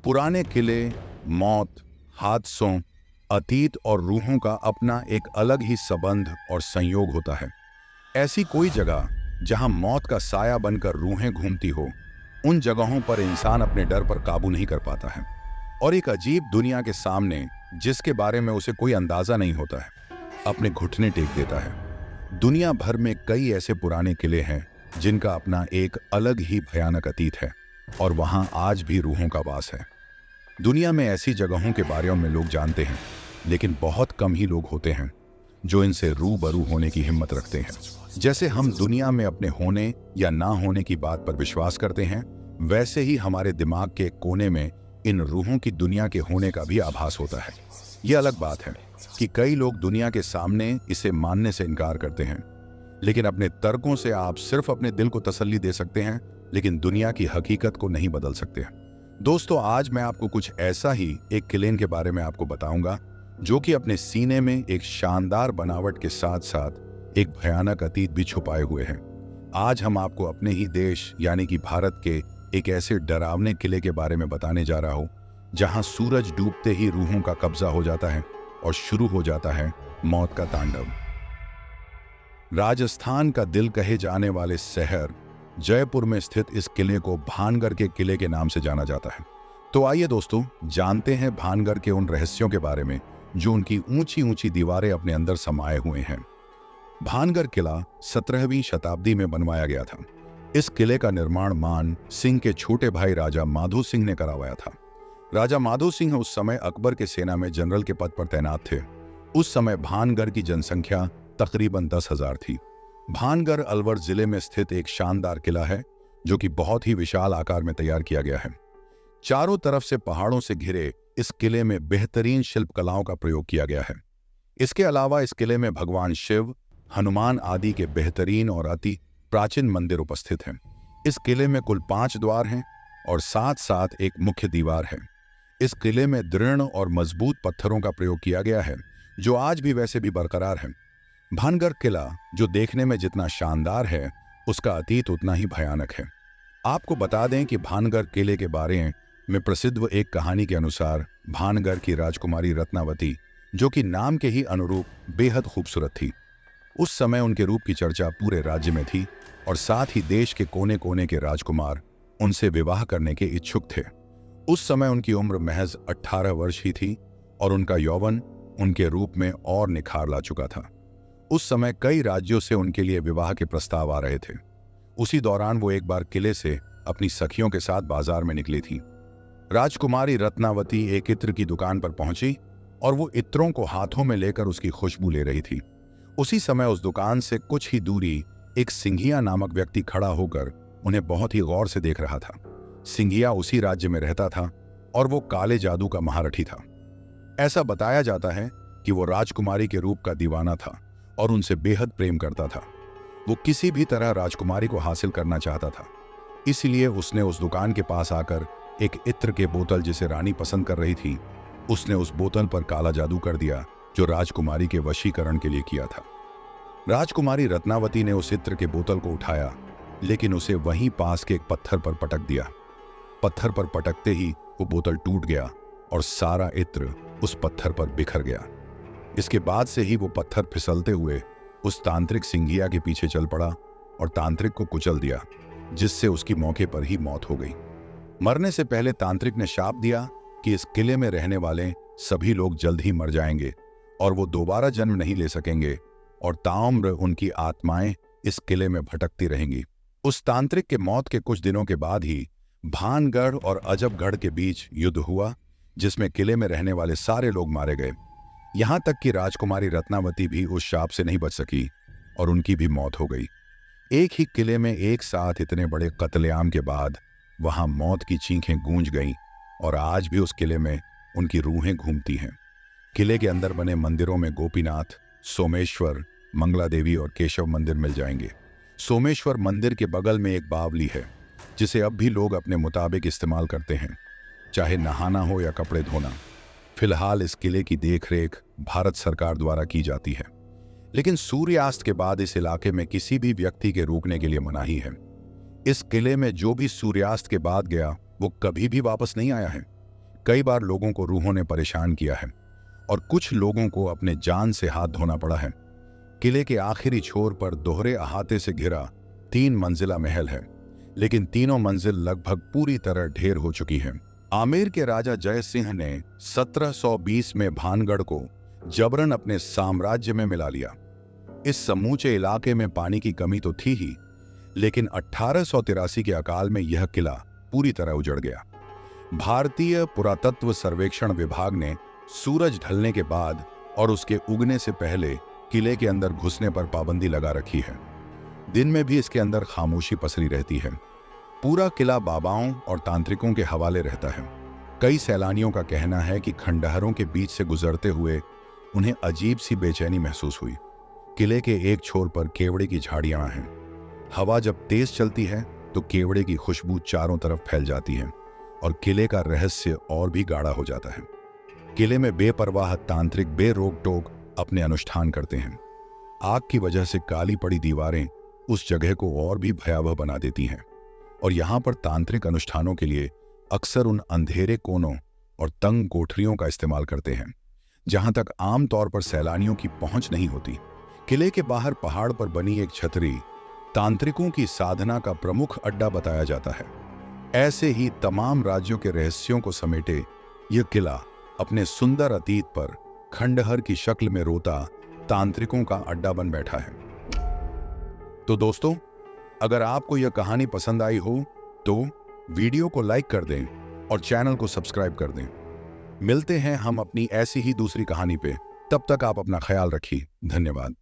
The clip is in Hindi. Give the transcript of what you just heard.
पुराने किले, मौत, हादसों, अतीत और रूहों का अपना एक अलग ही संबंध और संयोग होता है। ऐसी कोई जगह जहां मौत का साया बनकर रूहें घूमती हो, उन जगहों पर इंसान अपने डर पर काबू नहीं कर पाता है और एक अजीब दुनिया के सामने, जिसके बारे में उसे कोई अंदाजा नहीं होता है, अपने घुटने टेक देता है। दुनिया भर में कई ऐसे पुराने किले हैं जिनका अपना एक अलग ही भयानक अतीत है और वहां आज भी रूहों का वास है। दुनिया में ऐसी जगहों के बारे में लोग जानते हैं, लेकिन बहुत कम ही लोग होते हैं जो इनसे रूबरू होने की हिम्मत रखते हैं। जैसे हम दुनिया में अपने होने या ना होने की बात पर विश्वास करते हैं, वैसे ही हमारे दिमाग के एक कोने में इन रूहों की दुनिया के होने का भी आभास होता है। यह अलग बात है कि कई लोग दुनिया के सामने इसे मानने से इनकार करते हैं, लेकिन अपने तर्कों से आप सिर्फ अपने दिल को तसल्ली दे सकते हैं, लेकिन दुनिया की हकीकत को नहीं बदल सकते। दोस्तों, आज मैं आपको कुछ ऐसा ही एक किले के बारे में आपको बताऊंगा जो कि अपने सीने में एक शानदार बनावट के साथ साथ एक भयानक अतीत भी छुपाए हुए हैं। आज हम आपको अपने ही देश यानी कि भारत के एक ऐसे डरावने किले के बारे में बताने जा रहा हूं जहां सूरज डूबते ही रूहों का कब्जा हो जाता है और शुरू हो जाता है मौत का तांडव। राजस्थान का दिल कहे जाने वाले शहर जयपुर में स्थित इस किले को भानगढ़ के किले के नाम से जाना जाता है। तो आइए दोस्तों, जानते हैं भानगढ़ के उन रहस्यों के बारे में जो उनकी ऊंची ऊंची दीवारें अपने अंदर समाये हुए हैं। भानगढ़ किला 17वीं शताब्दी में बनवाया गया था। इस किले का निर्माण मान सिंह के छोटे भाई राजा माधो सिंह ने करवाया था। राजा माधो सिंह उस समय अकबर के सेना में जनरल के पद पर तैनात थे। उस समय भानगढ़ की जनसंख्या तकरीबन 10,000 थी। भानगढ़ अलवर जिले में स्थित एक शानदार किला है जो कि बहुत ही विशाल आकार में तैयार किया गया है। चारों तरफ से पहाड़ों से घिरे इस किले में बेहतरीन शिल्प कलाओं का प्रयोग किया गया है। इसके अलावा इस किले में भगवान शिव, हनुमान आदि के बेहतरीन और अति प्राचीन मंदिर उपस्थित हैं। इस किले में कुल 5 द्वार हैं और साथ साथ एक मुख्य दीवार है। इस किले में दृढ़ और मजबूत पत्थरों का प्रयोग किया गया है जो आज भी वैसे भी बरकरार है। भानगढ़ किला जो देखने में जितना शानदार है, उसका अतीत उतना ही भयानक है। आपको बता दें कि भानगढ़ किले के बारे में प्रसिद्ध एक कहानी के अनुसार भानगढ़ की राजकुमारी रत्नावती, जो कि नाम के ही अनुरूप बेहद खूबसूरत थी, उस समय उनके रूप की चर्चा पूरे राज्य में थी और साथ ही देश के कोने कोने के राजकुमार उनसे विवाह करने के इच्छुक थे। उस समय उनकी उम्र महज 18 वर्ष ही थी और उनका यौवन उनके रूप में और निखार ला चुका था। उस समय कई राज्यों से उनके लिए विवाह के प्रस्ताव आ रहे थे। उसी दौरान वो एक बार किले से अपनी सखियों के साथ बाजार में निकली थी। राजकुमारी रत्नावती एक इत्र की दुकान पर पहुंची और वो इत्रों को हाथों में लेकर उसकी खुशबू ले रही थी। उसी समय उस दुकान से कुछ ही दूरी एक सिंघिया नामक व्यक्ति खड़ा होकर उन्हें बहुत ही गौर से देख रहा था। सिंघिया उसी राज्य में रहता था और वो काले जादू का महारथी था। ऐसा बताया जाता है कि वो राजकुमारी के रूप का दीवाना था और उनसे बेहद प्रेम करता था। वो किसी भी तरह राजकुमारी को हासिल करना चाहता था, इसलिए उसने उस दुकान के पास आकर एक इत्र के बोतल जिसे रानी पसंद कर रही थी, उसने उस बोतल पर काला जादू कर दिया जो राजकुमारी के वशीकरण के लिए किया था। राजकुमारी रत्नावती ने उस इत्र के बोतल को उठाया, लेकिन उसे वहीं पास के एक पत्थर पर पटक दिया। पत्थर पर पटकते ही वो बोतल टूट गया और सारा इत्र उस पत्थर पर बिखर गया। इसके बाद से ही वो पत्थर फिसलते हुए उस तांत्रिक सिंघिया के पीछे चल पड़ा और तांत्रिक को कुचल दिया, जिससे उसकी मौके पर ही मौत हो गई। मरने से पहले तांत्रिक ने शाप दिया कि इस किले में रहने वाले सभी लोग जल्द ही मर जाएंगे और वो दोबारा जन्म नहीं ले सकेंगे और ताउम्र उनकी आत्माएं इस किले में भटकती रहेंगी। उस तांत्रिक के मौत के कुछ दिनों के बाद ही भानगढ़ और अजबगढ़ के बीच युद्ध हुआ, जिसमें किले में रहने वाले सारे लोग मारे गए। यहां तक कि राजकुमारी रत्नावती भी उस शाप से नहीं बच सकी और उनकी भी मौत हो गई। एक ही किले में एक साथ इतने बड़े कत्लेआम के बाद वहां मौत की चीखें गूंज गईं और आज भी उस किले में उनकी रूहें घूमती हैं। किले के अंदर बने मंदिरों में गोपीनाथ, सोमेश्वर, मंगला देवी और केशव मंदिर मिल जाएंगे। सोमेश्वर मंदिर के बगल में एक बावली है जिसे अब भी लोग अपने मुताबिक इस्तेमाल करते हैं, चाहे नहाना हो या कपड़े धोना। फिलहाल इस किले की देखरेख भारत सरकार द्वारा की जाती है, लेकिन सूर्यास्त के बाद इस इलाके में किसी भी व्यक्ति के रुकने के लिए मनाही है। इस किले में जो भी सूर्यास्त के बाद गया वो कभी भी वापस नहीं आया है। कई बार लोगों को रूहों ने परेशान किया है और कुछ लोगों को अपने जान से हाथ धोना पड़ा है। किले के आखिरी छोर पर दोहरे अहाते से घिरा 3 मंजिला महल है, लेकिन तीनों मंजिल लगभग पूरी तरह ढेर हो चुकी है। आमेर के राजा जय सिंह ने 1720 में भानगढ़ को जबरन अपने साम्राज्य में मिला लिया। इस समूचे इलाके में पानी की कमी तो थी ही, लेकिन 1883 के अकाल में यह किला पूरी तरह उजड़ गया। भारतीय पुरातत्व सर्वेक्षण विभाग ने सूरज ढलने के बाद और उसके उगने से पहले किले के अंदर घुसने पर पाबंदी लगा रखी है। दिन में भी इसके अंदर खामोशी पसरी रहती है। पूरा किला बाबाओं और तांत्रिकों के हवाले रहता है। कई सैलानियों का कहना है कि खंडहरों के बीच से गुजरते हुए उन्हें अजीब सी बेचैनी महसूस हुई। किले के एक छोर पर केवड़े की झाड़ियां हैं। हवा जब तेज चलती है तो केवड़े की खुशबू चारों तरफ फैल जाती है और किले का रहस्य और भी गाढ़ा हो जाता है। किले में बेपरवाह तांत्रिक बेरोक टोक अपने अनुष्ठान करते हैं। आग की वजह से काली पड़ी दीवारें उस जगह को और भी भयावह बना देती हैं और यहाँ पर तांत्रिक अनुष्ठानों के लिए अक्सर उन अंधेरे कोनों और तंग कोठरियों का इस्तेमाल करते हैं जहां तक आम तौर पर सैलानियों की पहुंच नहीं होती। किले के बाहर पहाड़ पर बनी एक छतरी तांत्रिकों की साधना का प्रमुख अड्डा बताया जाता है। ऐसे ही तमाम राज्यों के रहस्यों को समेटे यह किला अपने सुंदर अतीत पर खंडहर की शक्ल में रोता तांत्रिकों का अड्डा बन बैठा है। तो दोस्तों, अगर आपको यह कहानी पसंद आई हो तो वीडियो को लाइक कर दें और चैनल को सब्सक्राइब कर दें। मिलते हैं हम अपनी ऐसी ही दूसरी कहानी पे। तब तक आप अपना ख्याल रखिए। धन्यवाद।